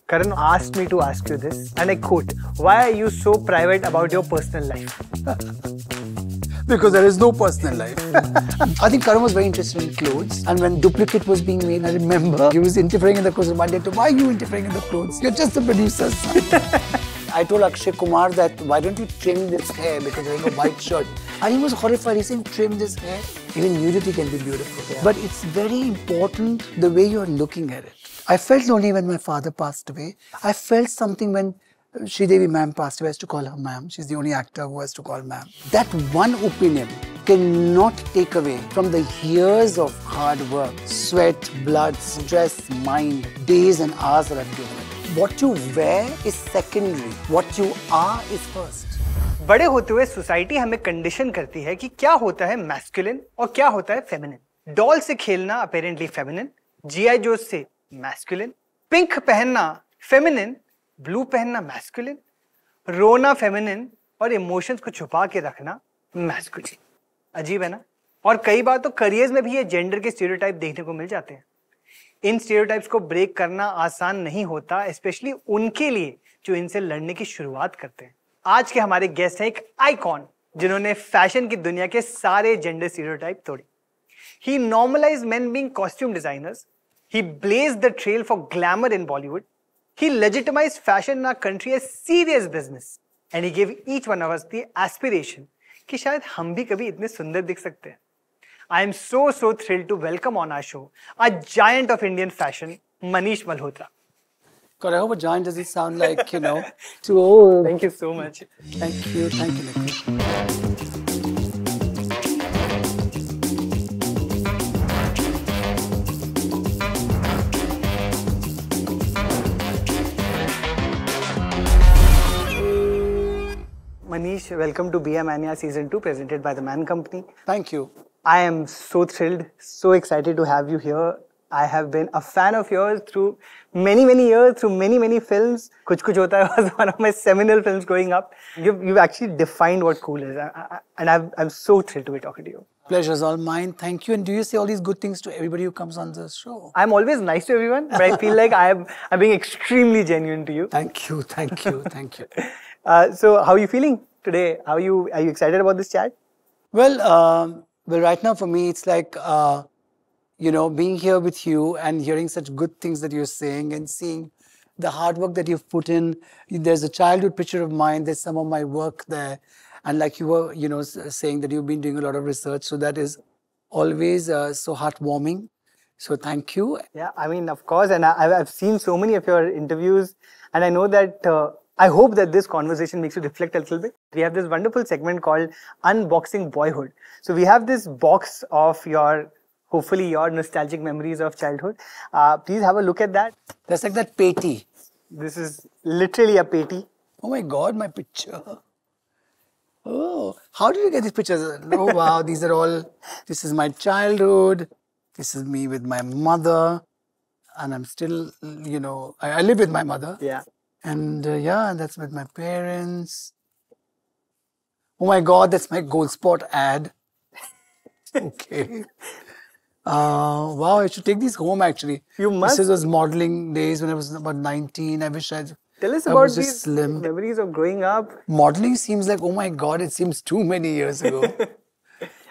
Karan asked me to ask you this, and I quote, "Why are you so private about your personal life?" Because there is no personal life. I think Karan was very interested in clothes, and when Duplicate was being made, I remember he was interfering in the clothes. One day, why are you interfering in the clothes? You're just the producer's son. I told Akshay Kumar that why don't you trim this hair because you're wearing a white shirt. And he was horrified. He said, trim this hair. Even nudity can be beautiful. Yeah. But it's very important the way you're looking at it. I felt lonely when my father passed away. I felt something when Sridevi ma'am passed away. I used to call her ma'am. She's the only actor who has to call ma'am. That one opinion cannot take away from the years of hard work, sweat, blood, stress, mind, days and hours that I've given it. What you wear is secondary. What you are is first. बड़े होते हुए society हमें condition करती है कि क्या होता है मैस्कुलिन और क्या होता है फेमिनिन। डॉल से खेलना अपेरेंटली फेमिनिन, जीआई जो से मैस्कुलिन, पिंक पहनना फेमिनिन, ब्लू पहनना मैस्कुलिन, रोना फेमिनिन और इमोशंस को छुपा के रखना मैस्कुलिन। अजीब है ना? और कई बार तो करियर्स में भी ये जेंडर के स्टीरियोटाइप देखने को मिल जाते हैं। इन स्टीरियोटाइप्स को ब्रेक करना आसान नहीं होता, स्पेशली उनके लिए जो इनसे लड़ने की शुरुआत करते हैं। आज के हमारे गेस्ट हैं एक आइकॉन जिन्होंने फैशन की दुनिया के सारे जेंडर स्टीरियोटाइप तोड़े। He normalized men being costume designers. He blazed the trail for glamour in Bollywood. He legitimized fashion in our country as serious business. And he gave each one of us the aspiration कि शायद हम भी कभी इतने सुंदर दिख सकते हैं। I am so thrilled to welcome on our show a giant of Indian fashion, Manish Malhotra. God, I hope a giant doesn't sound like, too old. Thank you so much. Thank you, Nikhil. Manish, welcome to Be a Mania Season 2, presented by the Man Company. Thank you. I am so thrilled, so excited to have you here. I have been a fan of yours through many years, through many films. Kuch Kuch Hota Hai was one of my seminal films growing up. You've actually defined what cool is, and I'm so thrilled to be talking to you. Pleasure's all mine. Thank you. And do you say all these good things to everybody who comes on the show? I'm always nice to everyone, but I feel like I'm being extremely genuine to you. Thank you. So, how are you feeling today? Are you excited about this chat? Well, right now for me, it's like, being here with you and hearing such good things that you're saying and seeing the hard work that you've put in. There's a childhood picture of mine. There's some of my work there. And like you were, saying that you've been doing a lot of research. So that is always so heartwarming. So thank you. Yeah, I mean, of course. And I've seen so many of your interviews. And I know that, I hope that this conversation makes you reflect a little bit. We have this wonderful segment called Unboxing Boyhood. So we have this box of hopefully your nostalgic memories of childhood. Please have a look at that. That's like that patty. This is literally a patty. Oh my God, my picture. Oh, how did you get these pictures? Oh wow, this is my childhood. This is me with my mother. And I'm still, I live with my mother. Yeah. And that's with my parents. Oh my God, that's my Gold Spot ad. Okay. Wow, I should take these home actually. You must. This was modeling days when I was about 19. I wish Tell us about these slim. memories of growing up. Modeling seems like, oh my God, it seems too many years ago.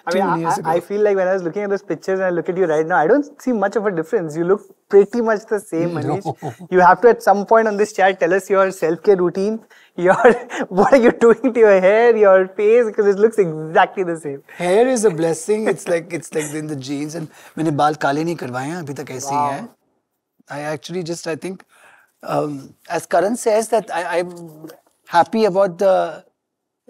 I feel like when I was looking at those pictures and I look at you right now, I don't see much of a difference. You look pretty much the same, Manish. No. You have to at some point on this chat tell us your self-care routine, what are you doing to your hair, your face, because it looks exactly the same. Hair is a blessing. It's like in the genes. And मैंने बाल काले नहीं करवाए हैं, अभी तक ऐसे ही हैं. I actually I think, as Karan says, that I'm happy about the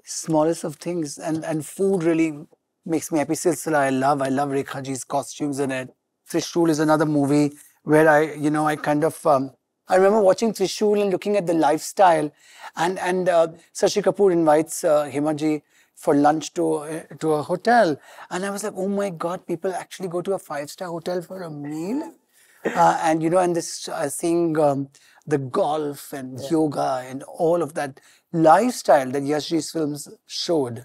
smallest of things, and food really makes me happy. Silsila, I love Rekha Ji's costumes in it. Trishul is another movie where I remember watching Trishul and looking at the lifestyle, and Shashi Kapoor invites Hema Ji for lunch to a hotel, and I was like, oh my God, people actually go to a 5-star hotel for a meal, and this seeing the golf and yoga and all of that lifestyle that Yash Ji's films showed.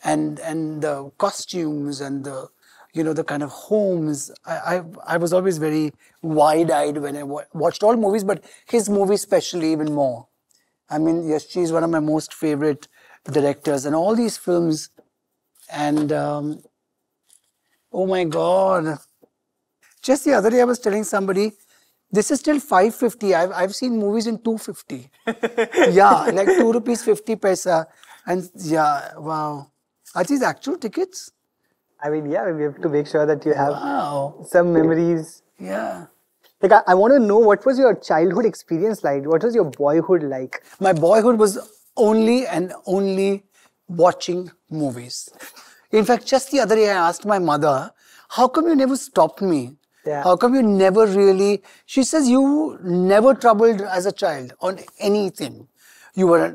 And the costumes and the you know, the kind of homes. I was always very wide-eyed when I watched all movies, but his movie especially even more. I mean, yes, she's one of my most favorite directors, and all these films. And oh my God, just the other day I was telling somebody, this is still 550. I've seen movies in 250. Yeah, like 2 rupees 50 paisa, and yeah, wow. Are these actual tickets? I mean, yeah, we have to make sure that you have Wow. some memories. Yeah. Like, I want to know, what was your childhood experience like? What was your boyhood like? My boyhood was only and only watching movies. In fact, just the other day I asked my mother, how come you never stopped me? Yeah. How come you never really... She says, you never troubled as a child on anything. You were a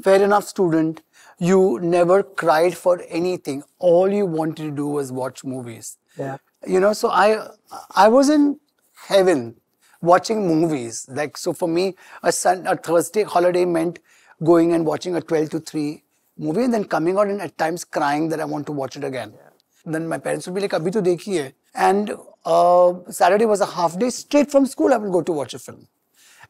fair enough student. You never cried for anything. All you wanted to do was watch movies. Yeah. You know, so I was in heaven watching movies. Like, so for me, a Thursday holiday meant going and watching a 12 to 3 movie and then coming out and at times crying that I want to watch it again. Yeah. Then my parents would be like, abhi to dekhiye. And Saturday was a half day. Straight from school, I would go to watch a film.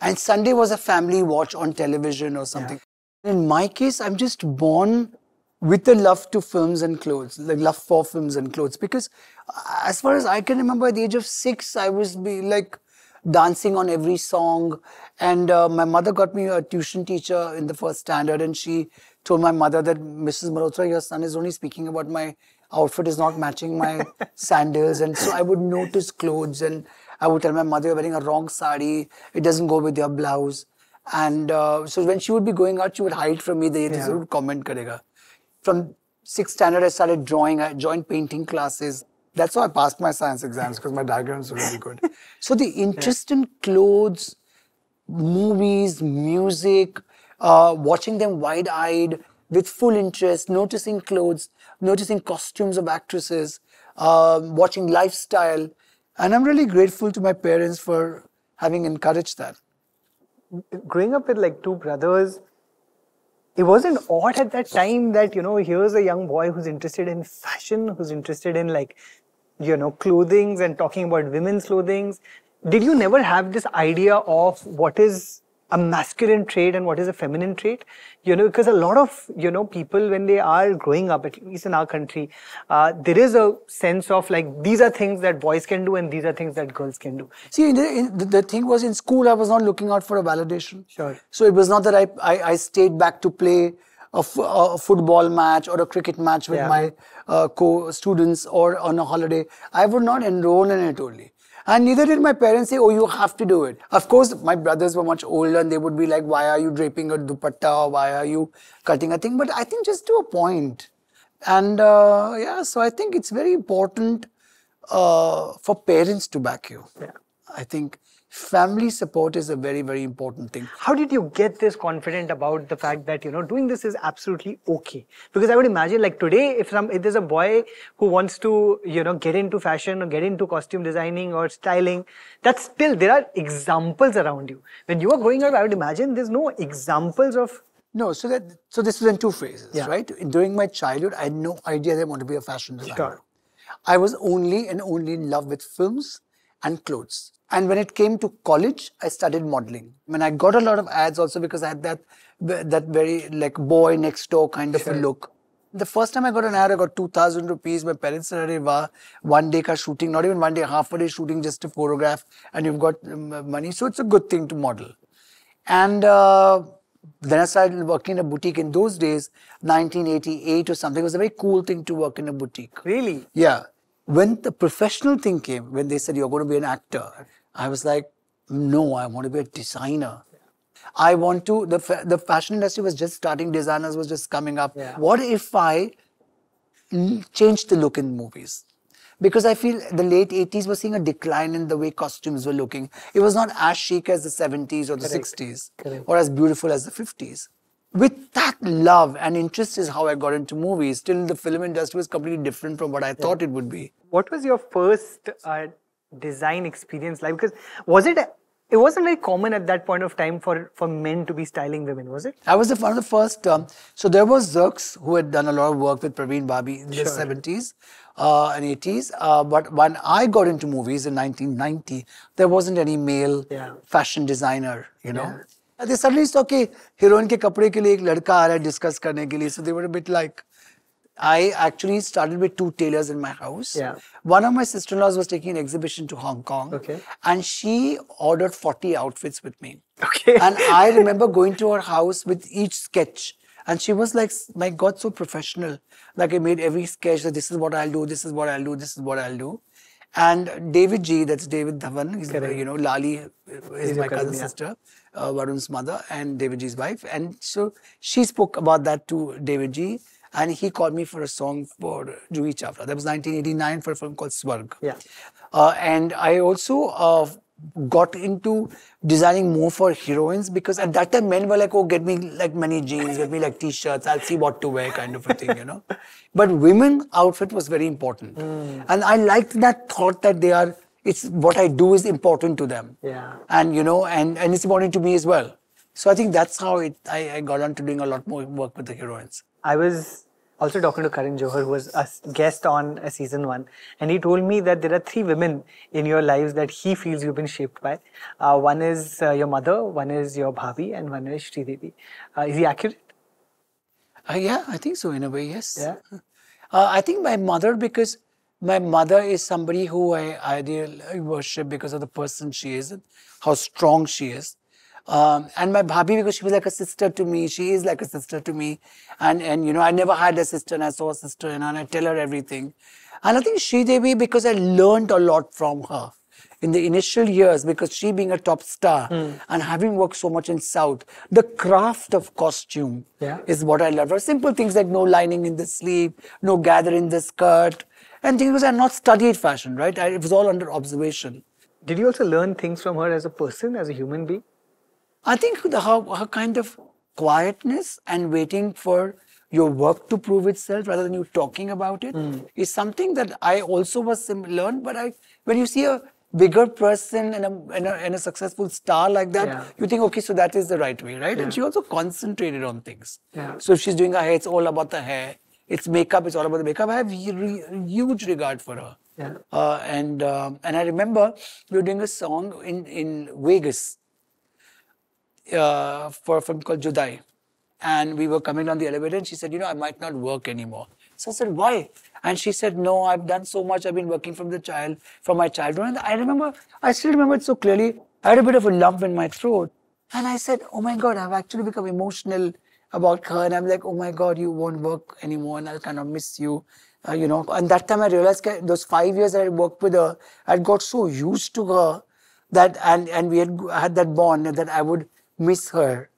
And Sunday was a family watch on television or something. Yeah. In my case, I'm just born with the love to films and clothes, like love for films and clothes. Because as far as I can remember, at the age of 6, I was like dancing on every song. And my mother got me a tuition teacher in the first standard, and she told my mother that, Mrs. Malhotra, your son is only speaking about my outfit is not matching my sandals. And so I would notice clothes, and I would tell my mother, you're wearing a wrong sari, it doesn't go with your blouse. And so when she would be going out, she would hide from me, they would comment karega. From 6th standard, I started drawing, I joined painting classes. That's how I passed my science exams, because my diagrams were really good. So the interest in clothes, movies, music, watching them wide-eyed, with full interest, noticing clothes, noticing costumes of actresses, watching lifestyle. And I'm really grateful to my parents for having encouraged that. Growing up with like 2 brothers, it wasn't odd at that time that, you know, here's a young boy who's interested in fashion, who's interested in, like, you know, clothings and talking about women's clothings. Did you never have this idea of what is a masculine trait and what is a feminine trait? You know, because a lot of, you know, people, when they are growing up, at least in our country, there is a sense of like, these are things that boys can do and these are things that girls can do. See, the thing was, in school, I was not looking out for a validation. Sure. So it was not that I stayed back to play a football match or a cricket match with my co-students or on a holiday. I would not enroll in it only. And neither did my parents say, oh, you have to do it. Of course, my brothers were much older and they would be like, why are you draping a dupatta, or why are you cutting a thing? But I think just to a point. And yeah, so I think it's very important for parents to back you. Yeah. I think family support is a very, very important thing. How did you get this confident about the fact that, you know, doing this is absolutely okay? Because I would imagine, like, today, if there's a boy who wants to, you know, get into fashion or get into costume designing or styling, that's still, there are examples around you. When you were growing up, I would imagine there's no examples of... No, so this was in 2 phases, right? During my childhood, I had no idea that I wanted to be a fashion designer. Sure. I was only and only in love with films and clothes. And when it came to college, I started modeling. I mean, I got a lot of ads also because I had that very like boy next door kind of a look. The first time I got an ad, I got 2,000 rupees. My parents said, "Wow, 1 day ka shooting, not even 1 day, half a day shooting just to photograph, and you've got money." So it's a good thing to model. And then I started working in a boutique. In those days, 1988 or something, it was a very cool thing to work in a boutique. Really? Yeah. When the professional thing came, when they said, you're going to be an actor, I was like, no, I want to be a designer. I want to, the fashion industry was just starting, designers was just coming up. Yeah. What if I changed the look in movies? Because I feel the late 80s was seeing a decline in the way costumes were looking. It was not as chic as the 70s or the 60s, or as beautiful as the 50s. With that love and interest is how I got into movies. Still, the film industry was completely different from what I thought it would be. What was your first design experience like? Because was it it wasn't very common at that point of time for men to be styling women, was it? I was one of the first. So there was Zirks who had done a lot of work with Praveen Babi in the 70s and 80s. But when I got into movies in 1990, there wasn't any male fashion designer, you know. They suddenly saw कि heroine के कपड़े के लिए एक लड़का आ रहा है discuss करने के लिए. So they were a bit like. I actually started with 2 tailors in my house. One of my sister-in-laws was taking an exhibition to Hong Kong. And she ordered 40 outfits with me. And I remember going to her house with each sketch. And she was like, my God, so professional. Like I made every sketch that this is what I'll do, this is what I'll do, this is what I'll do. And David G, that's David Dhawan, he's, you know, Lali is my cousin's sister, Varun's mother, and David G's wife. And so she spoke about that to David G. And he called me for a song for Juhi Chawla. That was 1989 for a film called Swarg. And I also got into designing more for heroines because at that time men were like, oh, get me like many jeans, get me like t-shirts, I'll see what to wear kind of a thing, you know. But women outfit was very important. And I liked that thought that it's what I do is important to them. And, you know, and it's important to me as well. So I think that's how I got on to doing a lot more work with the heroines. I was also talking to Karan Johar, who was a guest on season 1, and he told me that there are 3 women in your lives that he feels you've been shaped by. One is your mother, one is your bhabhi, and one is Sridevi. Is he accurate? Yeah, I think so in a way, yes. I think my mother, because my mother is somebody who I worship because of the person she is, how strong she is. And my bhabhi, because she was like a sister to me, she is like a sister to me. And you know, I never had a sister and I saw a sister and I tell her everything. And I think Sridevi, because I learned a lot from her in the initial years, because she being a top star and having worked so much in South, the craft of costume is what I love. Her simple things like no lining in the sleeve, no gather in the skirt, and things because I had not studied fashion, right? It was all under observation. Did you also learn things from her as a person, as a human being? I think her kind of quietness and waiting for your work to prove itself rather than you talking about it is something that I also learned. But when you see a bigger person and a successful star like that, you think, okay, so that is the right way, right? And she also concentrated on things. So if she's doing her hair, it's all about the hair. It's makeup, it's all about the makeup. I have huge regard for her. And I remember we were doing a song in Vegas. For a film called Judai. And we were coming down the elevator and she said, you know, I might not work anymore. So I said, why? And she said, no, I've done so much. I've been working from my childhood. And I still remember it so clearly. I had a bit of a lump in my throat. And I said, oh my God, I've actually become emotional about her. And I'm like, oh my God, you won't work anymore and I'll kind of miss you. You know, and that time I realized those 5 years I had worked with her, I got so used to her that, and we had that bond that I would miss her.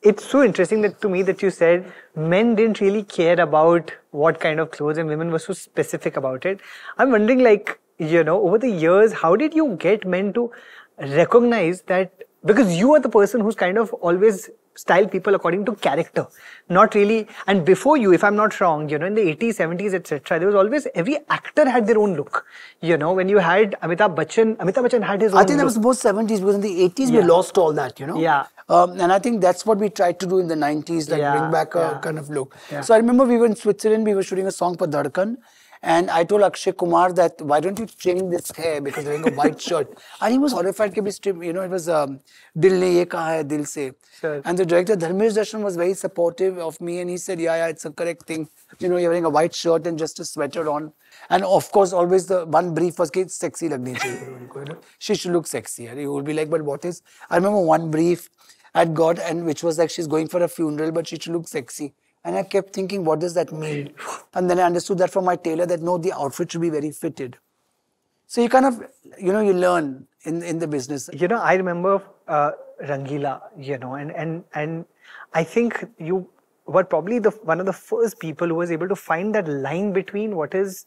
It's so interesting that to me that you said men didn't really care about what kind of clothes and women were so specific about it. I'm wondering, like, you know, over the years, how did you get men to recognize that, because you are the person who's kind of always styled people according to character, not really. And before you, if I'm not wrong, you know, in the 80s, 70s, etc., there was always, every actor had their own look. You know, when you had Amitabh Bachchan had his own look. I think that was most 70s, because in the 80s we lost all that, you know. And I think that's what we tried to do in the 90s, like bring back a kind of look. So I remember we were in Switzerland, we were shooting a song for Dhadkan. And I told Akshay Kumar that, why don't you trim this hair because you're wearing a white shirt. And he was horrified, you know, it was Dil Ne Ye Kaha Hai Dil Se. And the director, Dharmesh Darshan, was very supportive of me. And he said, yeah, it's a correct thing. You know, you're wearing a white shirt and just a sweater on. And of course, always the one brief was, sexy lagni chahiye. She should look sexy. And he would be like, but what is? I remember one brief I'd got, and which was like, she's going for a funeral, but she should look sexy. And I kept thinking, what does that mean? And then I understood that from my tailor that no, the outfit should be very fitted. So you kind of, you know, you learn in the business. You know, I remember Rangila, you know, and I think you were probably one of the first people who was able to find that line between what is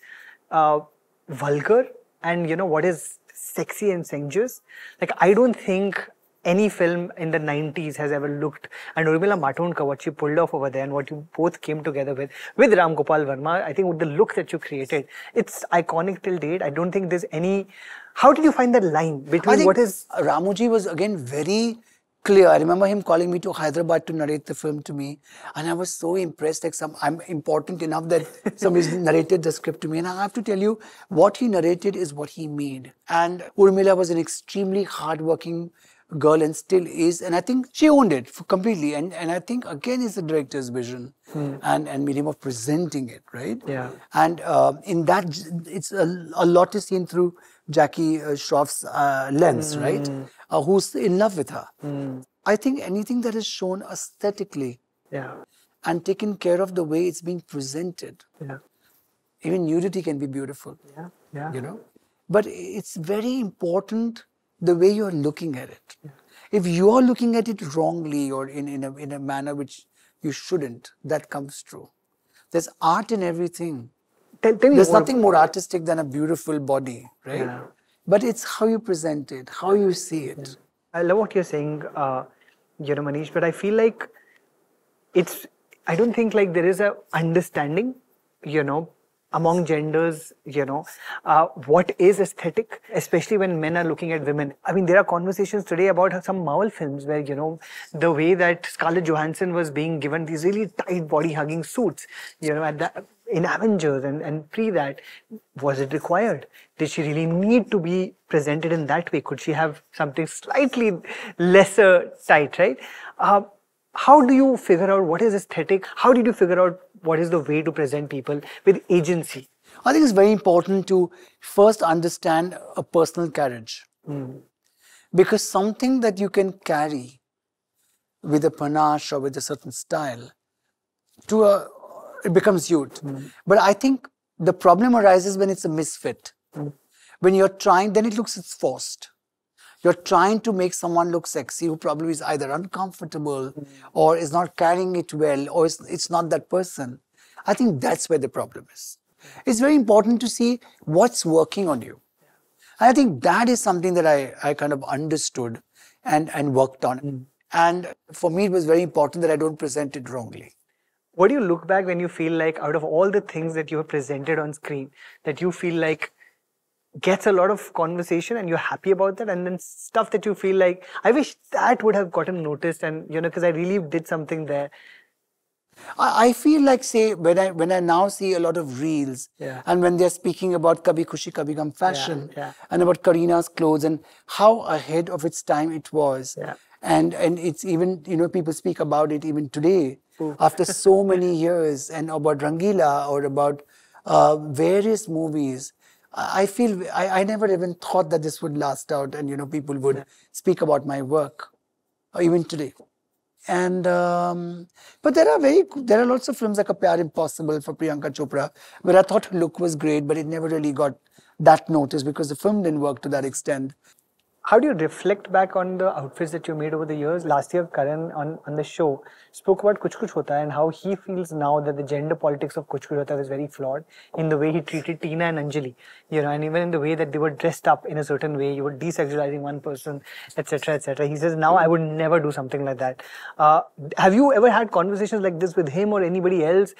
vulgar and, you know, what is sexy and sensuous. Like, I don't think any film in the 90s has ever looked, and Urmila Matondkar, what she pulled off over there and what you both came together with Ram Gopal Verma, I think with the look that you created, it's iconic till date. I don't think there's any How did you find that line I between think what is... Ramoji was again very clear. I remember him calling me to Hyderabad to narrate the film to me, and I was so impressed. Like I'm important enough that somebody's narrated the script to me, and I have to tell you, what he narrated is what he made. And Urmila was an extremely hardworking girl and still is, and I think she owned it completely. And I think again it's the director's vision and medium of presenting it, right? Yeah. And in that, it's a lot is seen through Jackie Shroff's lens, right? Who's in love with her. I think anything that is shown aesthetically and taken care of the way it's being presented. Even nudity can be beautiful. You know, but it's very important the way you're looking at it. If you're looking at it wrongly or in a manner which you shouldn't, that comes true. There's art in everything. Tell me There's more. nothing more artistic than a beautiful body, right? But it's how you present it, how you see it. I love what you're saying, Manish, but I feel like I don't think like there is a understanding, among genders, what is aesthetic, especially when men are looking at women. I mean, there are conversations today about some Marvel films where, the way that Scarlett Johansson was being given these really tight body-hugging suits, in Avengers and pre that, was it required? Did she really need to be presented in that way? Could she have something slightly lesser tight, right? How do you figure out what is aesthetic? How did you figure out what is the way to present people with agency? I think it's very important to first understand a personal carriage. Because something that you can carry with a panache or with a certain style, it becomes you. But I think the problem arises when it's a misfit. When you're trying, then it looks it's forced. You're trying to make someone look sexy who probably is either uncomfortable or is not carrying it well or it's not that person. I think that's where the problem is. It's very important to see what's working on you. And I think that is something that I kind of understood and worked on. And for me, it was very important that I don't present it wrongly. What do you look back when you feel like out of all the things that you have presented on screen, that you feel like gets a lot of conversation and you're happy about that, and then stuff that you feel like, I wish that would have gotten noticed and, because I really did something there. I feel like, say, when I now see a lot of reels and when they're speaking about Kabhi Khushi Kabhi Gum fashion and about Kareena's clothes and how ahead of its time it was. And it's even, people speak about it even today after so many years, and about Rangila or about various movies. I feel I never even thought that this would last out and people would speak about my work, even today. And but there are lots of films like Pyaar Impossible for Priyanka Chopra where I thought her look was great, but it never really got that notice because the film didn't work to that extent. How do you reflect back on the outfits that you made over the years? Last year, Karan on the show spoke about Kuch Kuch Hota Hai and how he feels now that the gender politics of Kuch Kuch Hota Hai was very flawed in the way he treated Tina and Anjali, and even in the way that they were dressed up in a certain way, you were desexualizing one person, etc., etc. He says, now I would never do something like that. Have you ever had conversations like this with him or anybody else?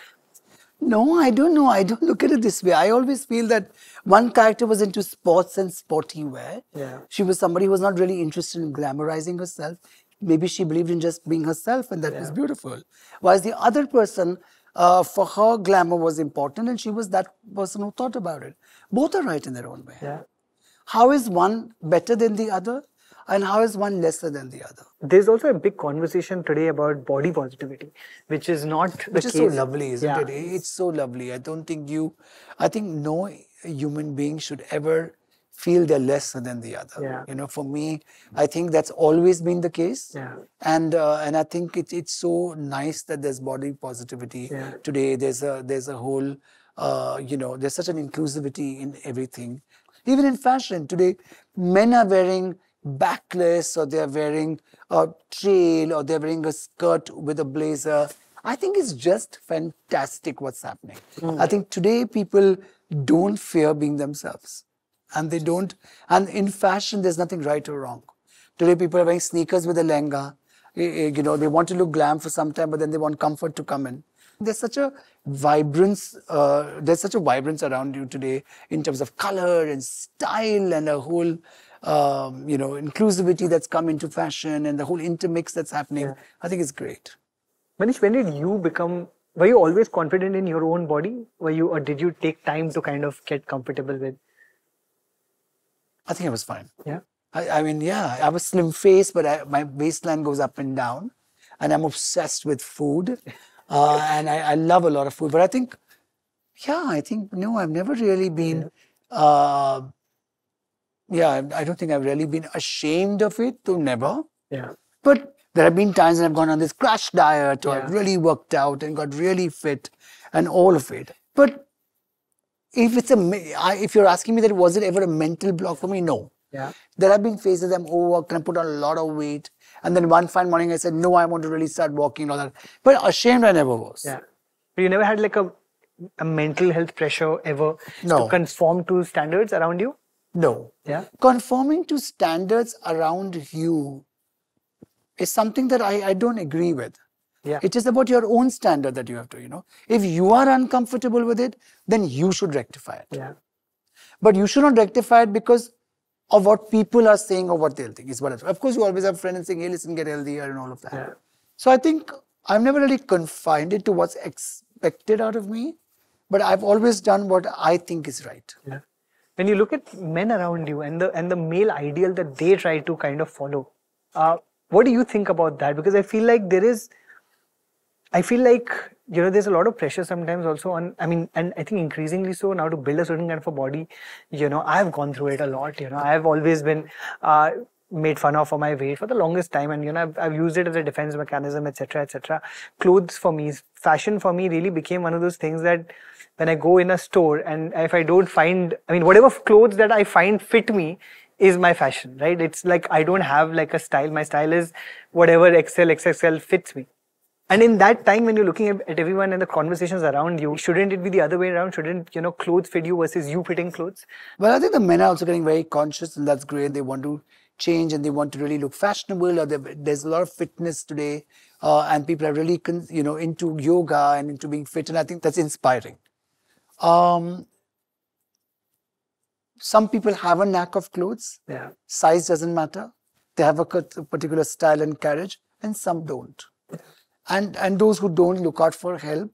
No, I don't know. I don't look at it this way. I always feel that one character was into sports and sporty wear. She was somebody who was not really interested in glamorizing herself. Maybe she believed in just being herself and that was beautiful. Whereas the other person, for her, glamour was important and she was that person who thought about it. Both are right in their own way. How is one better than the other? And how is one lesser than the other? There's also a big conversation today about body positivity, which is not the case. Which is so lovely, isn't it? It's so lovely. I think no human being should ever feel they're lesser than the other. For me, I think that's always been the case. And I think it's so nice that there's body positivity today. There's a whole, there's such an inclusivity in everything. Even in fashion today, men are wearing backless, or they're wearing a trail, or they're wearing a skirt with a blazer. I think it's just fantastic what's happening. I think today people don't fear being themselves. And they don't. And in fashion, there's nothing right or wrong. Today people are wearing sneakers with a lehenga. They want to look glam for some time, but then they want comfort to come in. There's such a vibrance. There's such a vibrance around you today in terms of color and style and a whole, inclusivity that's come into fashion and the whole intermix that's happening. I think it's great. Manish, when did you become? Were you always confident in your own body? Or did you take time to kind of get comfortable with? I think I was fine. Yeah. I have a slim face, but my waistline goes up and down, and I'm obsessed with food, and I love a lot of food. But I think no, I've never really been. I don't think I've really been ashamed of it. Never. Yeah. But there have been times when I've gone on this crash diet, or I've really worked out and got really fit, and all of it. But if you're asking me that was it ever a mental block for me? No. Yeah. There have been phases I'm overworked and I put on a lot of weight. And then one fine morning I said, no, I want to really start walking and all that. But ashamed I never was. Yeah. But you never had like a mental health pressure ever to conform to standards around you? No. Yeah. Conforming to standards around you is something that I don't agree with. Yeah. It is about your own standard that you have to, If you are uncomfortable with it, then you should rectify it. Yeah. But you should not rectify it because of what people are saying or what they'll think. Of course, you always have friends saying, hey, listen, get healthier and all of that. Yeah. So I think I've never really confined it to what's expected out of me, but I've always done what I think is right. Yeah. When you look at men around you and the male ideal that they try to kind of follow, what do you think about that? Because I feel like there's a lot of pressure sometimes also on, and I think increasingly so now to build a certain kind of a body. I've gone through it a lot. I've always been made fun of for my weight for the longest time, and I've used it as a defense mechanism, etc., etc. Clothes for me, fashion for me really became one of those things that when I go in a store and if I don't find, whatever clothes that I find fit me is my fashion, right? It's like I don't have like a style. My style is whatever XXL fits me. And in that time, when you're looking at everyone and the conversations around you, shouldn't it be the other way around? Shouldn't, clothes fit you versus you fitting clothes? Well, I think the men are also getting very conscious, and that's great. They want to change and they want to really look fashionable. Or there's a lot of fitness today, and people are really, into yoga and into being fit. And I think that's inspiring. Some people have a knack of clothes. Yeah. Size doesn't matter. They have a particular style and carriage, and some don't. And those who don't look out for help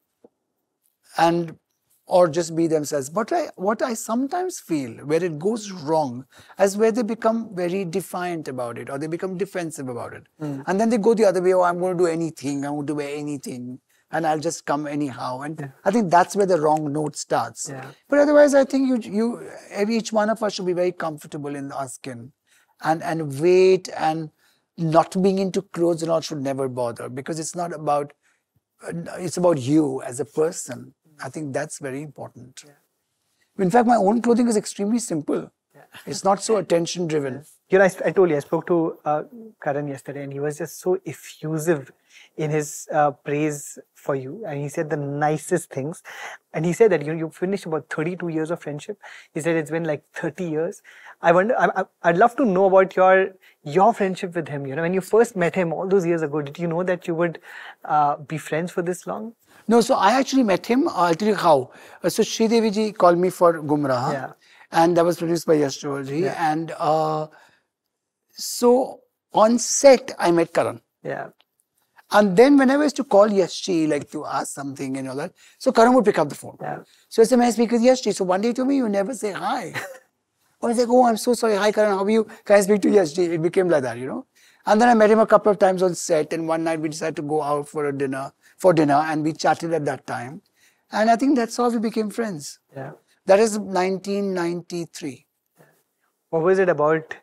or just be themselves. But what I sometimes feel where it goes wrong is where they become very defiant about it or they become defensive about it. And then they go the other way, I'm going to do anything, I'm going to wear anything and I'll just come anyhow. And I think that's where the wrong note starts. Yeah. But otherwise, I think each one of us should be very comfortable in our skin and weight and not being into clothes and all should never bother because it's about you as a person. I think that's very important. Yeah. In fact, my own clothing is extremely simple. Yeah. It's not so attention driven. I told you, I spoke to Karan yesterday and he was just so effusive in his praise for you. And he said the nicest things. And he said that you finished about 32 years of friendship. He said it's been like 30 years. I wonder, I'd love to know about your friendship with him. When you first met him all those years ago, did you know that you would be friends for this long? No, so I actually met him. I'll tell you how. So Sridevi ji called me for Gumrah. Yeah. And that was produced by Yaar ji. Yeah. And so on set, I met Karan. Yeah. And then whenever I used to call Yashi, like to ask something and all that, so Karan would pick up the phone. Yeah. So I said, may I speak with Yashi? So one day he told me, you never say hi. I was like, oh, I'm so sorry. Hi, Karan, how are you? Can I speak to Yashi? It became like that, And then I met him a couple of times on set. And one night we decided to go out for dinner. And we chatted at that time. And I think that's how we became friends. Yeah. That is 1993. What was it about,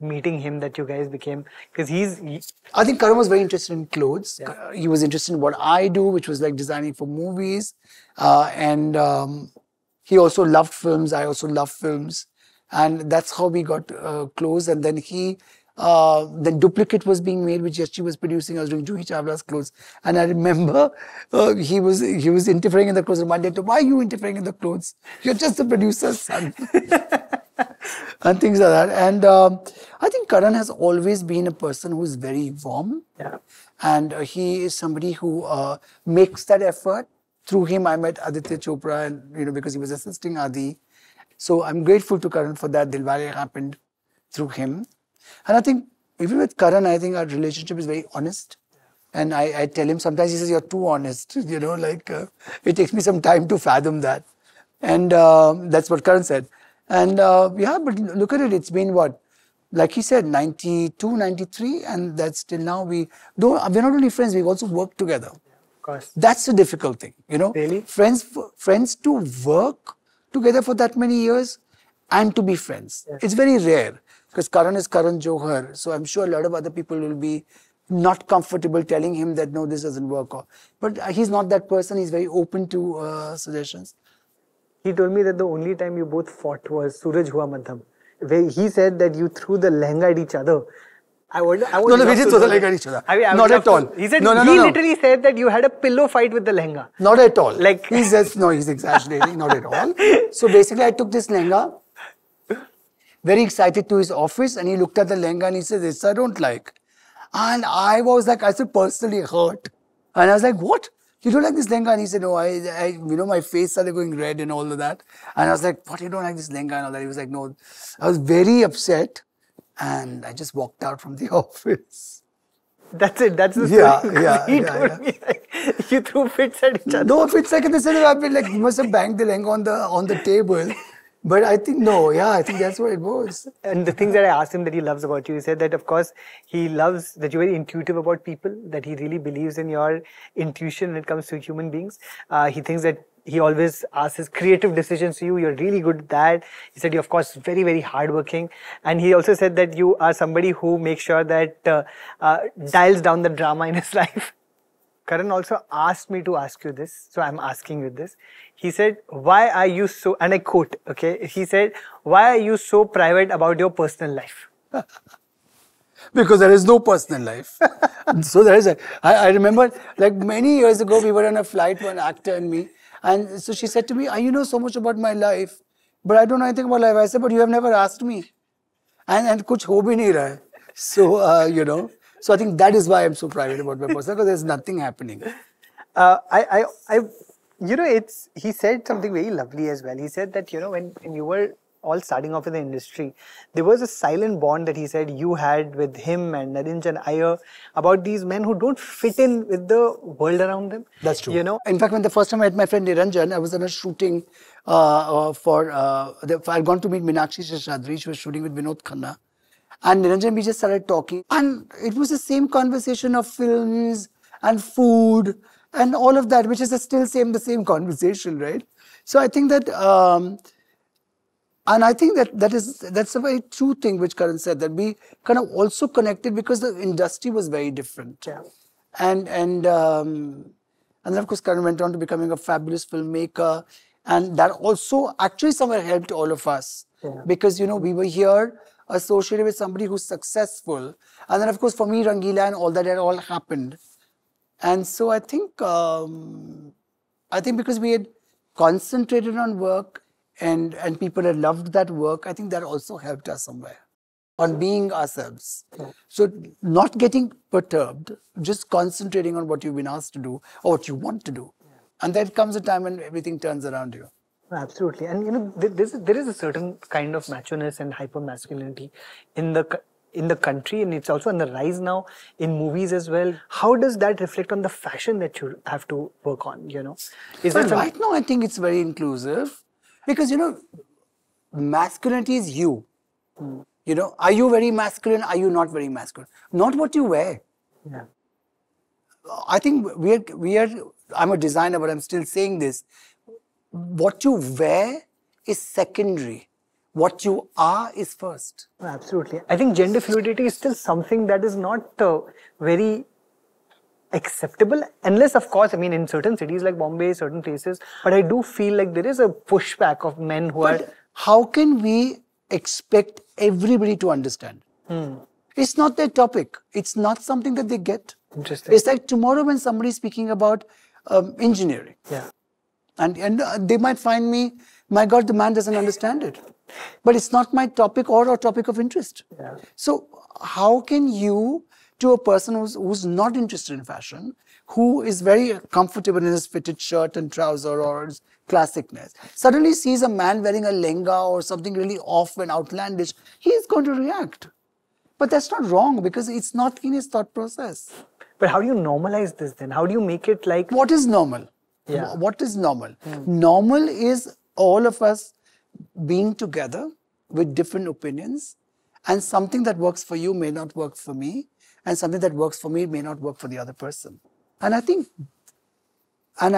meeting him that you guys became? Because I think Karan was very interested in clothes. Yeah. He was interested in what I do, which was like designing for movies. And he also loved films. I also loved films. And that's how we got close. And then the duplicate was being made, which Yashi was producing. I was doing Juhi Chawla's clothes. And I remember he was interfering in the clothes. And one day, why are you interfering in the clothes? You're just the producer's son. and things like that. And I think Karan has always been a person who is very warm. Yeah. And he is somebody who makes that effort. Through him, I met Aditya Chopra, and because he was assisting Adi. So I'm grateful to Karan for that. Dilwale happened through him. And I think even with Karan, I think our relationship is very honest. And I tell him sometimes, he says, you're too honest. It takes me some time to fathom that. And that's what Karan said. And but look at it. It's been what? Like he said, 92, 93. And that's till now. We're not only friends, we've also worked together. Of course. That's the difficult thing. Really? Friends to work together for that many years and to be friends. Yes. It's very rare. Because Karan is Karan Johar. So I'm sure a lot of other people will be not comfortable telling him that, no, this doesn't work. But he's not that person. He's very open to suggestions. He told me that the only time you both fought was Suraj Hua Madham, where he said that you threw the lehenga at each other. No, we didn't throw the lehenga at each other. Not at all. He said he literally said that you had a pillow fight with the lehenga. Not at all. He says, no, he's exaggerating. Not at all. So basically, I took this lehenga, very excited, to his office, and he looked at the lehenga and he said, this I don't like. And I was like, I said, personally hurt. And I was like, what? You don't like this lehenga? And he said, no, my face started going red and all of that. And I was like, what, you don't like this lehenga and all that? He was like, no. I was very upset. And I just walked out from the office. That's it. That's the story. He told me, you threw fits at each other. No, fits like in the sense of, you must have banged the lehenga on the table. But I think, I think that's what it was. And the things that I asked him that he loves about you, he said that, of course, he loves that you're very intuitive about people, that he really believes in your intuition when it comes to human beings. He thinks that he always asks his creative decisions to you. You're really good at that. He said you're, of course, very, very hardworking. And he also said that you are somebody who makes sure that dials down the drama in his life. Karan also asked me to ask you this, so I'm asking you this. He said, why are you so, and I quote, okay, he said, why are you so private about your personal life? Because there is no personal life. So there is I remember, many years ago, we were on a flight, one actor and me, and so she said to me, you know so much about my life, but I don't know anything about life. I said, but you have never asked me. And kuch ho bhi nahi raha hai. So, so I think that is why I'm so private about my personal, because there's nothing happening. He said something very lovely as well. He said that, when you were all starting off in the industry, there was a silent bond that he said you had with him and Niranjan Iyer about these men who don't fit in with the world around them. That's true. In fact, when the first time I met my friend Niranjan, I was on a shooting I had gone to meet Meenakshi Seshadri. She was shooting with Vinod Khanna. And Niranjan, we just started talking. And it was the same conversation of films and food and all of that, which is still the same conversation, right? So I think that, and I think that's a very true thing which Karan said, that we kind of also connected because the industry was very different. Yeah. And then of course Karan went on to becoming a fabulous filmmaker. And that also actually somewhere helped all of us. Yeah. Because, we were here associated with somebody who's successful. And then, of course, for me, Rangila and all that had all happened. And so I think because we had concentrated on work and people had loved that work, I think that also helped us somewhere on being ourselves. Yeah. So not getting perturbed, just concentrating on what you've been asked to do or what you want to do. Yeah. And there comes a time when everything turns around you. Absolutely. And there is a certain kind of macho-ness and hyper-masculinity in the country, and it's also on the rise now in movies as well. How does that reflect on the fashion that you have to work on, Is that right now, I think it's very inclusive because, masculinity is you. Are you very masculine? Are you not very masculine? Not what you wear. Yeah. I think I'm a designer, but I'm still saying this. What you wear is secondary. What you are is first. Absolutely. I think gender fluidity is still something that is not very acceptable, unless, of course, in certain cities like Bombay, certain places, but I do feel like there is a pushback of men who are... How can we expect everybody to understand? It's not their topic. It's not something that they get. Interesting. It's like tomorrow when somebody is speaking about engineering. Yeah. And they might find me My God, the man doesn't understand it. But it's not my topic or a topic of interest. Yeah. So how can you, to a person who's not interested in fashion, who is very comfortable in his fitted shirt and trouser or his classicness, suddenly sees a man wearing a lehenga or something really off and outlandish, he is going to react. But that's not wrong because it's not in his thought process. But how do you normalize this then? How do you make it like... What is normal? Yeah. What is normal? Normal is all of us being together with different opinions, and something that works for you may not work for me, and something that works for me may not work for the other person. And I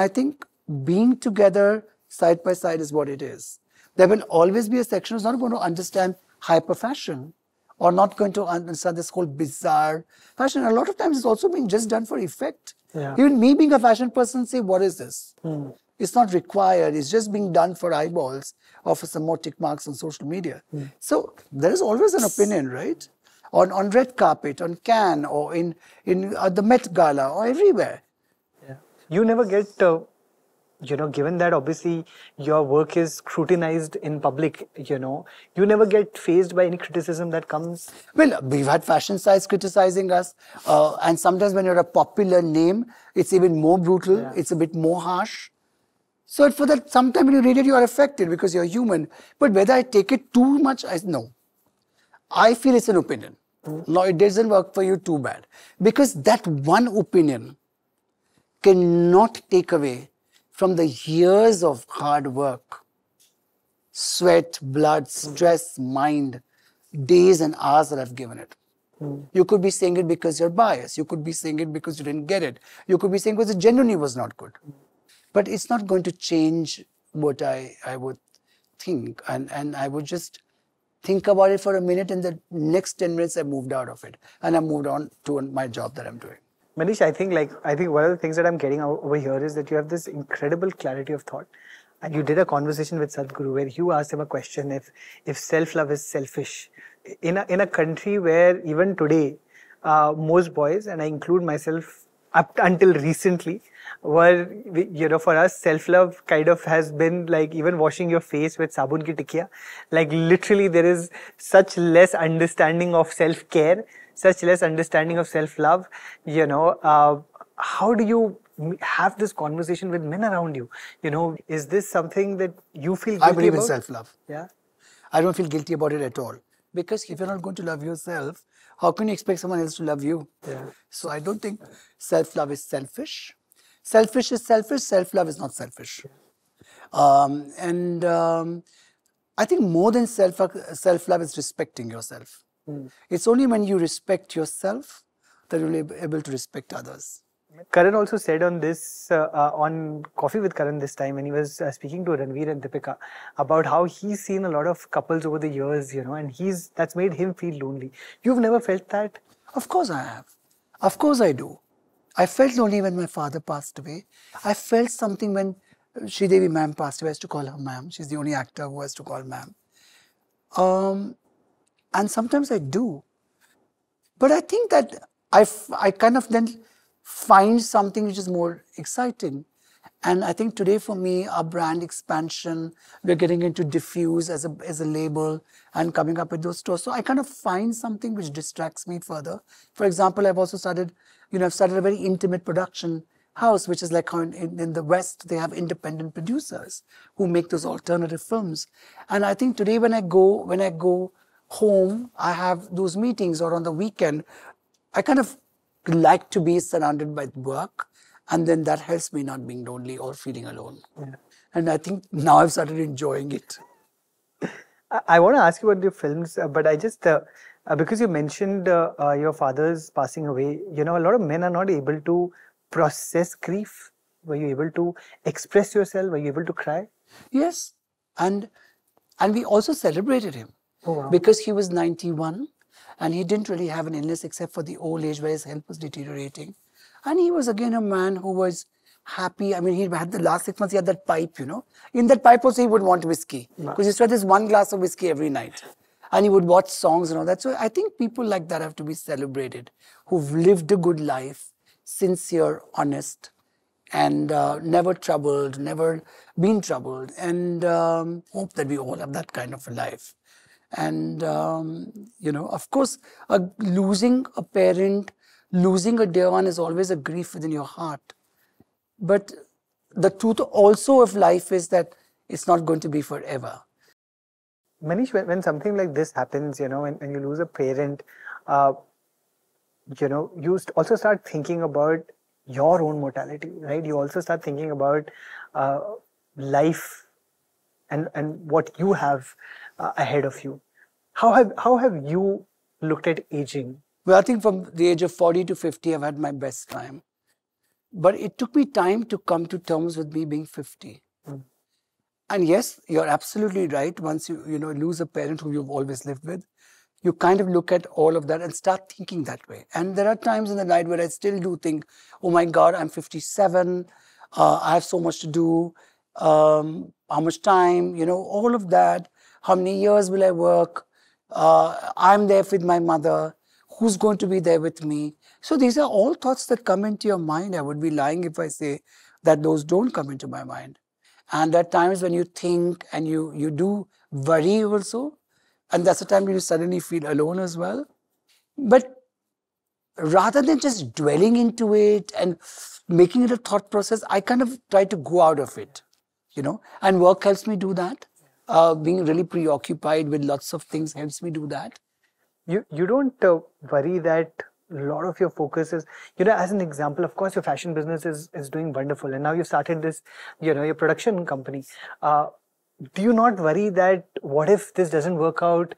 think being together side by side is what it is. There will always be a section who's not going to understand hyper fashion or not going to understand this whole bizarre fashion. A lot of times it's also being just done for effect. Yeah. Even me being a fashion person say, what is this? It's not required. It's just being done for eyeballs or for some more tick marks on social media. So there is always an opinion, right? On red carpet, on Cannes, or in the Met Gala, or everywhere. Yeah. You never get, given that obviously your work is scrutinized in public, you never get faced by any criticism that comes. Well, we've had fashion sites criticizing us, and sometimes when you're a popular name, it's even more brutal. Yeah. It's a bit more harsh. So for that, sometimes when you read it, you are affected because you're human. But whether I take it too much, no. I feel it's an opinion. No, it doesn't work for you too bad. Because that one opinion cannot take away from the years of hard work, sweat, blood, stress, mind, days and hours that I've given it. You could be saying it because you're biased. You could be saying it because you didn't get it. You could be saying because it genuinely was not good. But it's not going to change what I would think. And I would just think about it for a minute, and the next 10 minutes I moved out of it. And I moved on to my job that I'm doing. Manish, I think one of the things that I'm getting over here is that you have this incredible clarity of thought. And you did a conversation with Sadhguru where you asked him a question if self-love is selfish. In a country where even today, most boys, and I include myself up until recently, were, for us, self-love kind of has been like even washing your face with sabun ki tikkiya. Like literally there is such less understanding of self-care, such less understanding of self-love. How do you have this conversation with men around you? Is this something that you feel guilty about? I believe in self-love. Yeah. I don't feel guilty about it at all. Because if you're not going to love yourself, how can you expect someone else to love you? Yeah. So I don't think self-love is selfish. Selfish is selfish, self-love is not selfish. I think more than self-love is respecting yourself. It's only when you respect yourself that you'll be able to respect others. Karan also said on this, on Coffee with Karan this time, when he was speaking to Ranveer and Deepika about how he's seen a lot of couples over the years, and that's made him feel lonely. You've never felt that? Of course I have. Of course I do. I felt lonely when my father passed away. I felt something when Sridevi ma'am passed away. I used to call her ma'am. She's the only actor who has to call ma'am. And sometimes I do. But I think that I kind of then find something which is more exciting. And I think today for me, our brand expansion, we're getting into diffuse as a label and coming up with those stores. So I kind of find something which distracts me further. For example, I've also started, I've started a very intimate production house, which is like how in the West, they have independent producers who make those alternative films. And I think today when I go home, I have those meetings, or on the weekend, I kind of like to be surrounded by work, and then that helps me not being lonely or feeling alone. Yeah. And I think now I've started enjoying it. I want to ask you about your films, but I just, because you mentioned your father's passing away, a lot of men are not able to process grief. Were you able to express yourself? Were you able to cry? Yes. And we also celebrated him. Oh, wow. Because he was 91 and he didn't really have an illness except for the old age where his health was deteriorating. And he was again a man who was happy. I mean, he had the last 6 months, he had that pipe, In that pipe also he would want whiskey. Because he used to have this one glass of whiskey every night. And he would watch songs and all that. So I think people like that have to be celebrated, who've lived a good life, sincere, honest, and never troubled, never been troubled, and hope that we all have that kind of a life. And, of course, losing a parent, losing a dear one is always a grief within your heart. But the truth also of life is that it's not going to be forever. Manish, when something like this happens, when you lose a parent, you also start thinking about your own mortality, right? You also start thinking about life and what you have ahead of you. How have you looked at aging? Well, I think from the age of 40 to 50, I've had my best time. But it took me time to come to terms with me being 50. And yes, you're absolutely right. Once you lose a parent who you've always lived with, you kind of look at all of that and start thinking that way. And there are times in the night where I still do think, oh my God, I'm 57. I have so much to do. How much time, all of that. How many years will I work? I'm there with my mother. Who's going to be there with me? So these are all thoughts that come into your mind. I would be lying if I say that those don't come into my mind. And there are times when you think and you do worry also. And that's the time when you suddenly feel alone as well. But rather than just dwelling into it and making it a thought process, I kind of try to go out of it, and work helps me do that. Being really preoccupied with lots of things helps me do that. You don't worry that a lot of your focus is, as an example, of course, your fashion business is doing wonderful. And now you started this, your production company. Do you not worry that what if this doesn't work out?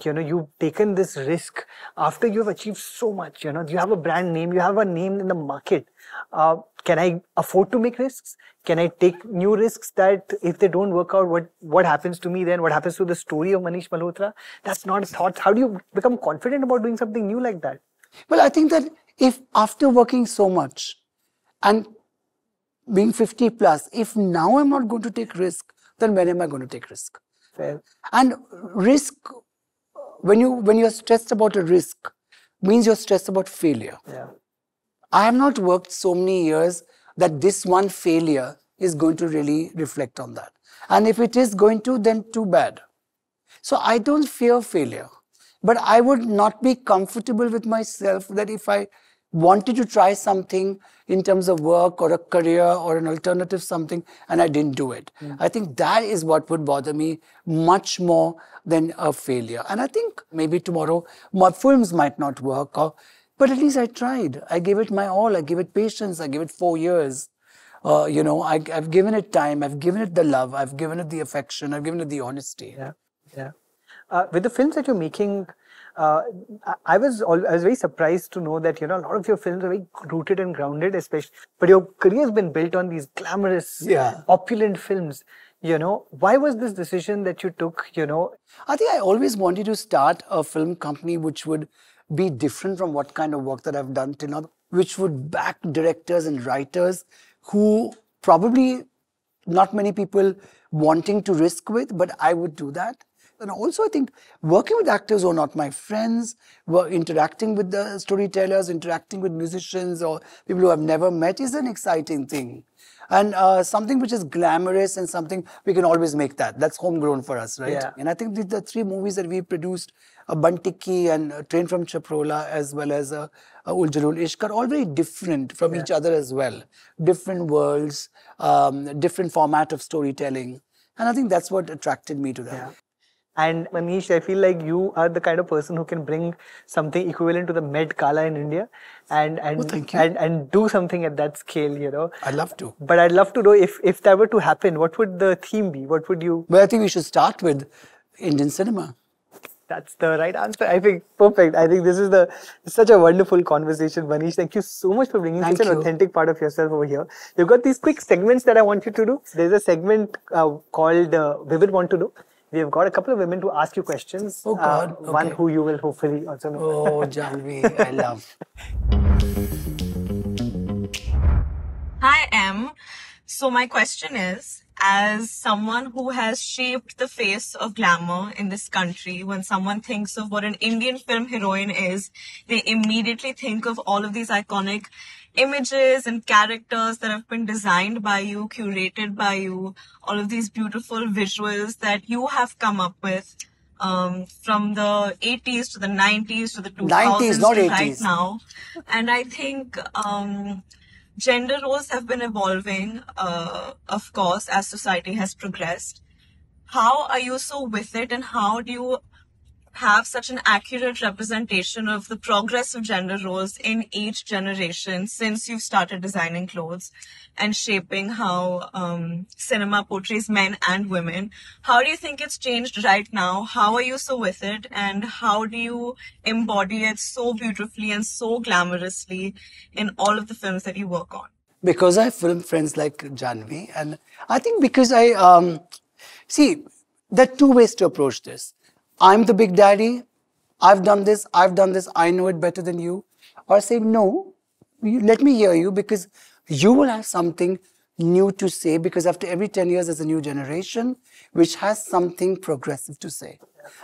You've taken this risk after you've achieved so much. You have a brand name, you have a name in the market. Can I afford to make risks? Can I take new risks that if they don't work out, what happens to me then? What happens to the story of Manish Malhotra? That's not a thought. How do you become confident about doing something new like that? Well, I think that if after working so much and being 50 plus, if now I'm not going to take risk, then when am I going to take risk? Fair. And risk, when you're stressed about a risk, means you're stressed about failure. Yeah. I have not worked so many years that this one failure is going to really reflect on that. And if it is going to, then too bad. So I don't fear failure. But I would not be comfortable with myself that if I wanted to try something in terms of work or a career or an alternative something and I didn't do it. I think that is what would bother me much more than a failure. And I think maybe tomorrow my films might not work, but at least I tried. I gave it my all. I gave it patience. I gave it 4 years. I've given it time. I've given it the love. I've given it the affection. I've given it the honesty. Yeah. With the films that you're making, I was very surprised to know that a lot of your films are very rooted and grounded, especially. But your career has been built on these glamorous, opulent films. Why was this decision that you took? I think I always wanted to start a film company which would be different from what kind of work that I've done till now, which would back directors and writers who probably not many people wanting to risk with, but I would do that. And also, I think working with actors who are not my friends, were interacting with the storytellers, interacting with musicians or people who I've never met is an exciting thing. And something which is glamorous and something we can always make that. That's homegrown for us, right? Yeah. And I think the 3 movies that we produced, Bantiki and Train from Chaprola, as well as Uljalul Ishq, are all very different from each other as well. Different worlds, different format of storytelling. And I think that's what attracted me to them. Yeah. And Manish, I feel like you are the kind of person who can bring something equivalent to the Met Gala in India and do something at that scale, I'd love to. But I'd love to know if that were to happen, what would the theme be? What would you... Well, I think we should start with Indian cinema. That's the right answer. I think perfect. I think this is such a wonderful conversation, Manish. Thank you so much for bringing such an authentic part of yourself over here. You've got these quick segments that I want you to do. There's a segment called Vivid Want to Know. We've got a couple of women to ask you questions. Oh God. Okay. One who you will hopefully also know. Oh, Jahnvi, I love. Hi, M. So my question is, as someone who has shaped the face of glamour in this country, when someone thinks of what an Indian film heroine is, they immediately think of all of these iconic images and characters that have been designed by you, curated by you, all of these beautiful visuals that you have come up with, from the 80s to the 90s to the 90s, 2000s not to right 80s. now. And I think gender roles have been evolving, of course, as society has progressed. How are you so with it, and how do you have such an accurate representation of the progress of gender roles in each generation since you've started designing clothes and shaping how cinema portrays men and women? How do you think it's changed right now? How are you so with it, and how do you embody it so beautifully and so glamorously in all of the films that you work on? Because I film friends like Jahnvi, and I think because I see, there are two ways to approach this. I'm the big daddy, I've done this, I know it better than you. Or say, no, let me hear you, because you will have something new to say, because after every 10 years there's a new generation which has something progressive to say.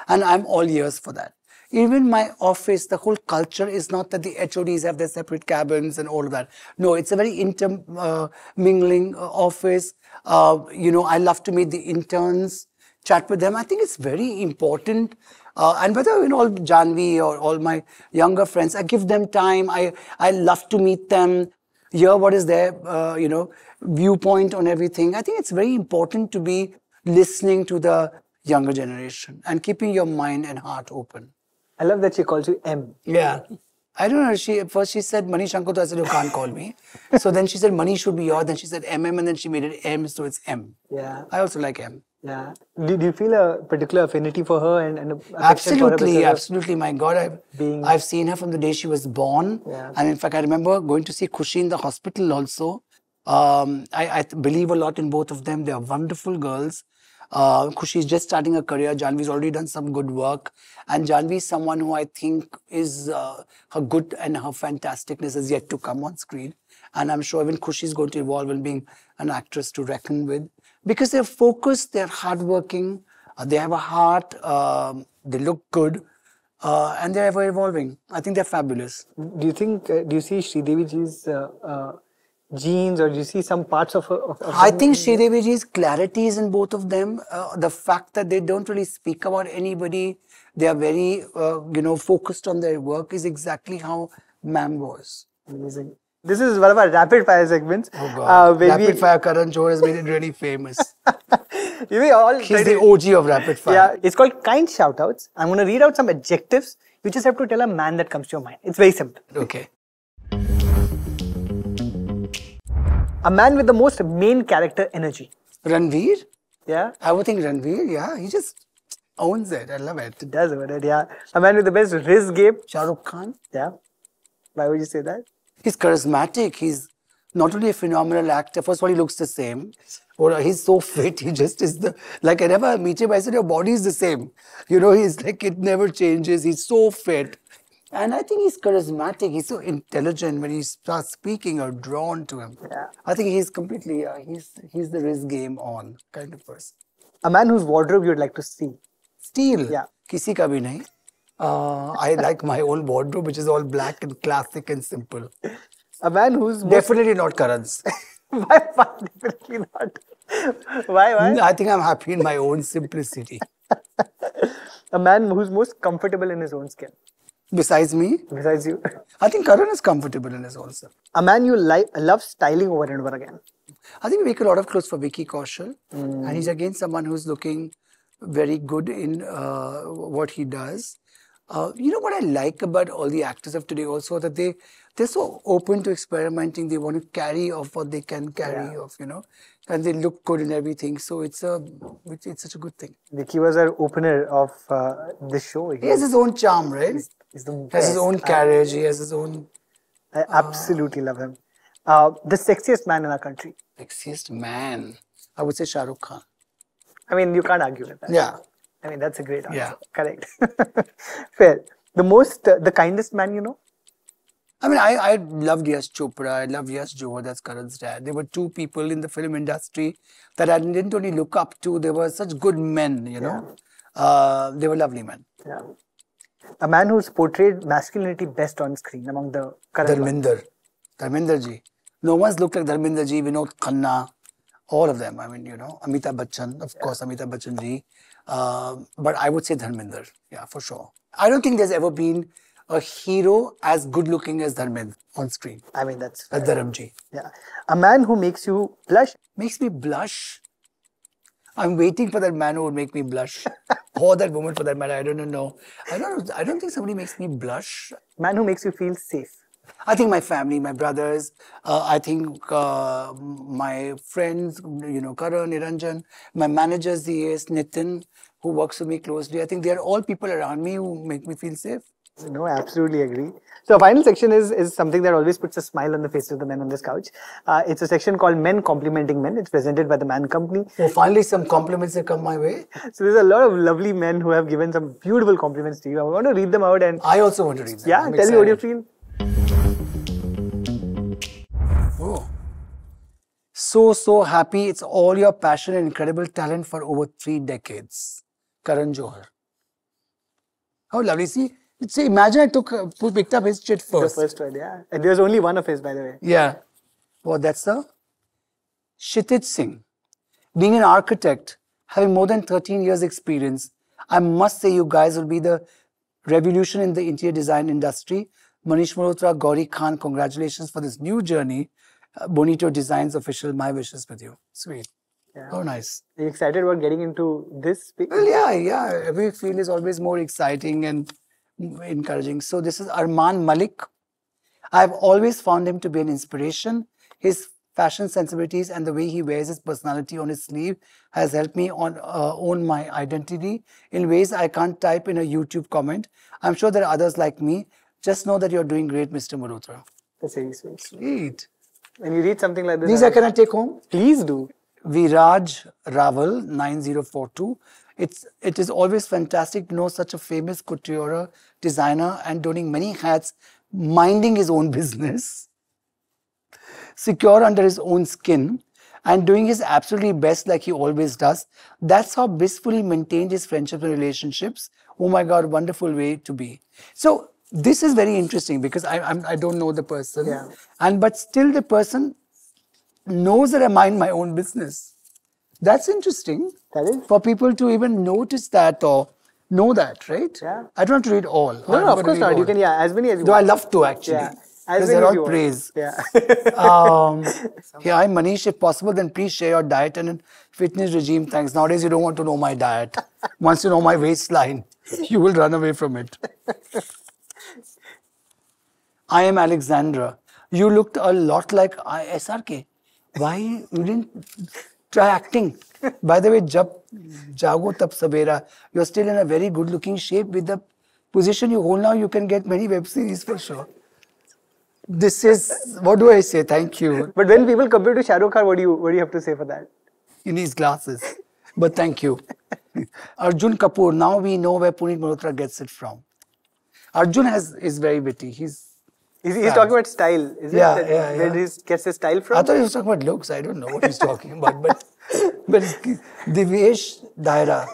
And I'm all ears for that. Even my office, the whole culture is not that the HODs have their separate cabins and all of that. No, it's a very intermingling office. I love to meet the interns, chat with them. I think it's very important. And whether all Jahnvi or all my younger friends, I give them time. I love to meet them, hear what is their viewpoint on everything. I think it's very important to be listening to the younger generation and keeping your mind and heart open. I love that she calls you M. Yeah. I don't know. First she said Manish Uncle, I said you can't call me. So then she said Manish should be yours. Then she said MM, and then she made it M, so it's M. Yeah. I also like M. Yeah. Do you feel a particular affinity for her and absolutely, absolutely. My God, I've seen her from the day she was born. Yeah. And in fact, I remember going to see Khushi in the hospital also. I believe a lot in both of them. They are wonderful girls. Khushi is just starting her career. Jahnvi's already done some good work. And Jahnvi is someone who I think is her good and her fantasticness is yet to come on screen. And I'm sure even Khushi is going to evolve in being an actress to reckon with. Because they're focused, they're hardworking, they have a heart, they look good, and they're ever evolving. I think they're fabulous. Do you see Sridevi ji's genes, or do you see some parts of her? I think Sridevi ji's clarity is in both of them. The fact that they don't really speak about anybody, they are very, focused on their work is exactly how ma'am was. Amazing. This is one of our rapid fire segments. Oh God. Rapid fire Karan Johar has made it really famous. He's the OG of rapid fire. Yeah, it's called kind shoutouts. I'm going to read out some adjectives. You just have to tell a man that comes to your mind. It's very simple. Okay. A man with the most main character energy. Ranveer? Yeah. I would think Ranveer, yeah. He just owns it. I love it. He does own it, yeah. A man with the best wrist game. Shah Rukh Khan? Yeah. Why would you say that? He's charismatic. He's not only a phenomenal actor. First of all, he looks the same. Or he's so fit. He just is like whenever I meet him, I said, your body is the same. He's like, it never changes. He's so fit. And I think he's charismatic. He's so intelligent when he starts speaking or drawn to him. Yeah. I think he's completely, he's the wrist game on kind of person. A man whose wardrobe you'd like to see. Steal. Yeah. Kisi ka bhi nahi. I like my own wardrobe, which is all black and classic and simple. A man who's... Definitely not Karan's. Why? Definitely not. Why? I think I'm happy in my own simplicity. A man who's most comfortable in his own skin. Besides me? Besides you. I think Karan is comfortable in his own skin. A man you love styling over and over again. I think we make a lot of clothes for Vicky Kaushal. And he's again someone who's looking very good in what he does. What I like about all the actors of today also, that they're so open to experimenting. They want to carry off what they can carry off, and they look good in everything. So it's such a good thing. Vicky was our opener of this show. He has his own charm, right? He's the has his own carriage. He has his own... I absolutely love him. The sexiest man in our country. Sexiest man? I would say Shah Rukh Khan. I mean, you can't argue with that. Yeah. I mean, that's a great answer. Yeah. Correct. Fair. The kindest man you know? I mean, I loved Yash Chopra. I loved Yash Johar, that's Karan's dad. There were two people in the film industry that I didn't only look up to. They were such good men, They were lovely men. Yeah. A man who's portrayed masculinity best on screen among the current Dharminder. Dharmender ji. No one's looked like Dharmender ji, Vinod Khanna, all of them. I mean, you know, Amitabh Bachchan, of course, Amitabh Bachchan ji. But I would say Dharmender, yeah, for sure. I don't think there's ever been a hero as good looking as Dharmender on screen. I mean, that's Dharam ji. Yeah. A man who makes you blush. Makes me blush. I'm waiting for that man who would make me blush. Or that woman for that matter. I don't know. I don't think somebody makes me blush. Man who makes you feel safe. I think my family, my brothers, I think my friends, you know, Karan, Niranjan, my managers, the Nitin, who works with me closely. I think they are all people around me who make me feel safe. No, I absolutely agree. So, our final section is something that always puts a smile on the faces of the men on this couch. It's a section called Men Complimenting Men. It's presented by the Man Company. Oh, finally, some compliments have come my way. So, there's a lot of lovely men who have given some beautiful compliments to you. I want to read them out and. I also want to read them. Yeah, tell me what you feel. Oh. So happy. It's all your passion and incredible talent for over 3 decades. Karan Johar. How lovely. See, imagine I picked up his shit first. The first one, yeah. And there's only one of his, by the way. Yeah. Well, that's the Kshitij Singh. Being an architect, having more than 13 years experience, I must say you guys will be the revolution in the interior design industry. Manish Malhotra, Gauri Khan, congratulations for this new journey. Bonito Designs official, my wishes with you. Sweet. Yeah. Oh, nice. Are you excited about getting into this? Well, yeah. Every field is always more exciting and encouraging. So this is Arman Malik. I've always found him to be an inspiration. His fashion sensibilities and the way he wears his personality on his sleeve has helped me own my identity in ways I can't type in a YouTube comment. I'm sure there are others like me. Just know that you're doing great, Mr. Malhotra. That's very sweet. Sweet. When you read something like this... These can I take home? Please do. Viraj Raval, 9042. It is always fantastic to know such a famous couture designer and donning many hats, minding his own business, secure under his own skin, and doing his absolutely best like he always does. That's how blissfully maintained his friendships and relationships. Oh my God, wonderful way to be. So this is very interesting because I don't know the person, but still the person knows that I mind my own business. That's interesting. That is. For people to even notice that or know that, right? Yeah. I don't have to read all. No, of course not. You can, as many as you want. Though I love to actually. Yeah. Because they're all praise. Yeah. I'm Manish. If possible, then please share your diet and fitness regime. Thanks. Nowadays, you don't want to know my diet. Once you know my waistline, you will run away from it. I am Alexandra. You looked a lot like SRK. Why you didn't try acting? By the way, jab jago tab sabera. You're still in a very good-looking shape. With the position you hold now, you can get many web series for sure. This is, what do I say? Thank you. But when people compare to Shah Rukh Khan, what do you have to say for that? He needs glasses. But thank you. Arjun Kapoor. Now we know where Punit Malhotra gets it from. Arjun is very witty. He's talking about style, is it? Where he gets his style from? I thought he was talking about looks. I don't know what he's talking about. But Divesh Daira,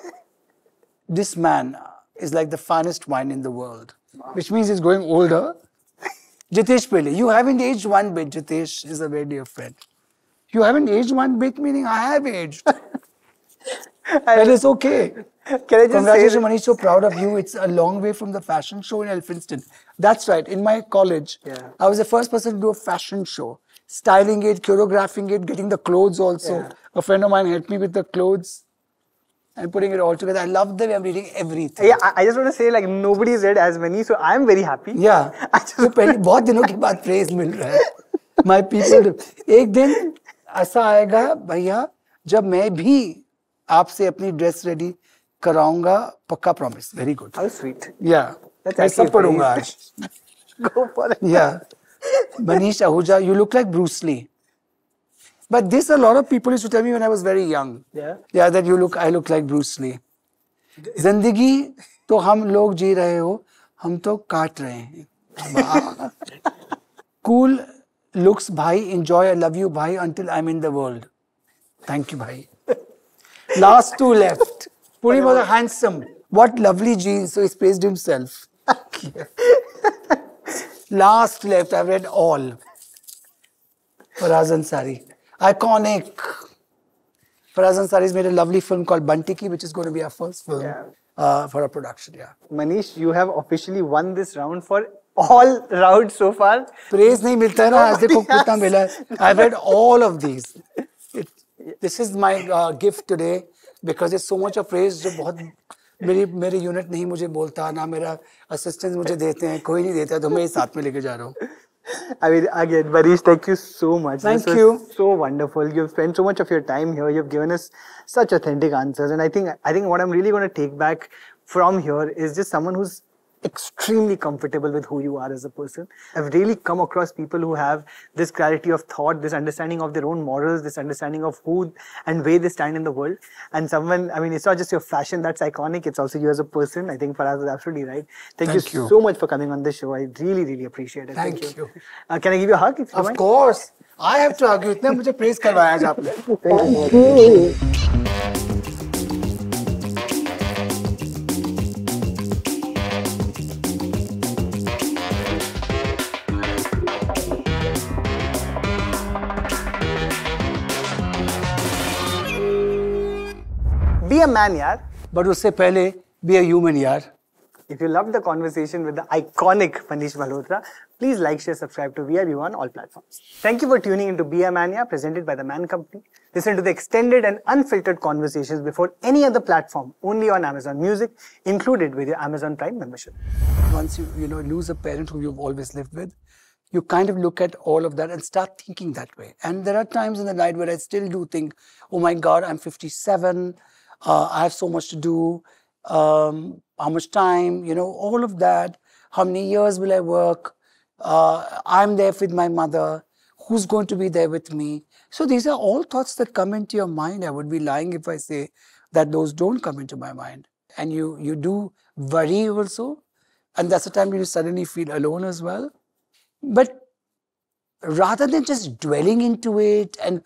this man is like the finest wine in the world. Which means he's growing older. Jitesh Pele, you haven't aged one bit. Jitesh is a very dear friend. You haven't aged one bit, meaning I have aged. That is okay. Can I just Congratulations, Manish, so proud of you. It's a long way from the fashion show in Elphinstone. That's right. In my college, I was the first person to do a fashion show. Styling it, choreographing it, getting the clothes also. Yeah. A friend of mine helped me with the clothes and putting it all together. I love the way I'm reading everything. Yeah, I just want to say, like, nobody's read as many, so I'm very happy. Yeah. So बहुत दिनों के बाद praise मिल रहा है. My people. एक दिन ऐसा आएगा भैया जब मैं भी आपसे अपनी ड्रेस रेडी कराऊंगा पक्का promise. Very good. How sweet. Yeah. मैं सब पढ़ूंगा आज. Go for it. Yeah. Manish Ahuja, you look like Bruce Lee. But this a lot of people used to tell me when I was very young. Yeah, that I look like Bruce Lee. जिंदगी तो हम लोग जी रहे हो, हम तो काट रहे हैं. Cool looks bhai, enjoy, I love you bhai until I'm in the world. Thank you bhai. Last two left. Puri was handsome. What lovely jeans. So he's praised himself. Last left. I've read all. Faraz Ansari. Iconic. Faraz Ansari's made a lovely film called Bantiki, which is going to be our first film for a production. Yeah. Manish, you have officially won this round for all rounds so far. Praise नहीं मिलता है ना आज देखो कितना मिला है. I've read all of these. This is my gift today because it's so much of praise जो बहुत मेरी यूनिट नहीं मुझे बोलता ना मेरा असिस्टेंट मुझे देते हैं कोई नहीं देता तो मैं ये साथ में लेके जा रहा हूँ. I mean, again, Manish, thank you so much. Thank this you. Was so wonderful. You've spent so much of your time here. You've given us such authentic answers, and I think what I'm really going to take back from here is just someone who's extremely comfortable with who you are as a person. I've really come across people who have this clarity of thought, this understanding of their own morals, this understanding of who and where they stand in the world. And someone, I mean, it's not just your fashion that's iconic, it's also you as a person. I think Faraz is absolutely right. Thank you so much for coming on this show. I really, really appreciate it. Thank you. Can I give you a hug? If you Of mind? course. I have to hug you. इतना मुझे praise करवाया आज आपने. Thank you. Be a man, yaar. But उससे पहले be a human, यार. If you loved the conversation with the iconic Manish Malhotra, please like, share, subscribe to VRU on all platforms. Thank you for tuning into Be a Man, yaar, presented by The Man Company. Listen to the extended and unfiltered conversations before any other platform, only on Amazon Music, included with your Amazon Prime membership. Once you lose a parent who you've always lived with, you kind of look at all of that and start thinking that way. And there are times in the night where I still do think, oh my God, I'm 57. I have so much to do, how much time, all of that. How many years will I work? I'm there with my mother. Who's going to be there with me? So these are all thoughts that come into your mind. I would be lying if I say that those don't come into my mind. And you do worry also. And that's the time when you suddenly feel alone as well. But rather than just dwelling into it and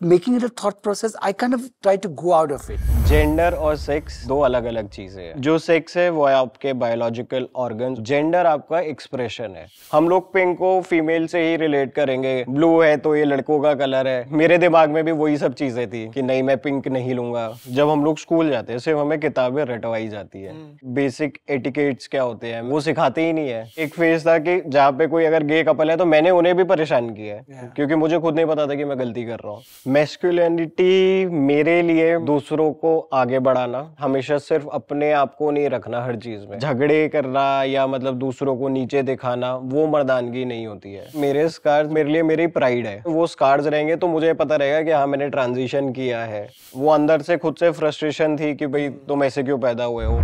making it a thought process, I kind of try to go out of it. Gender और sex दो अलग अलग चीजें हैं. जो sex है वो है आपके बायोलॉजिकल ऑर्गन्स. जेंडर आपका एक्सप्रेशन है. हम लोग पिंक को फीमेल से ही रिलेट करेंगे. ब्लू है तो ये लड़कों का कलर है. मेरे दिमाग में भी वही सब चीजें थी कि नहीं मैं पिंक नहीं लूंगा. जब हम लोग स्कूल जाते हैं सिर्फ हमें किताबें रटवाई जाती है. बेसिक एटिकेट्स क्या होते हैं वो सिखाते ही नहीं है. एक फेज था कि जहाँ पे कोई अगर गे कपल है तो मैंने उन्हें भी परेशान किया है क्योंकि मुझे खुद नहीं पता था कि मैं गलती कर रहा हूँ. मैस्कुलिनिटी मेरे लिए दूसरों को आगे बढ़ाना, हमेशा सिर्फ अपने आप को नहीं रखना हर चीज में. झगड़े करना या मतलब दूसरों को नीचे दिखाना वो मर्दानगी नहीं होती है. मेरे स्कार्स मेरे लिए मेरी प्राइड है. वो स्कार्स रहेंगे तो मुझे पता रहेगा कि हाँ मैंने ट्रांजिशन किया है. वो अंदर से खुद से फ्रस्ट्रेशन थी कि भाई तुम ऐसे क्यों पैदा हुए हो.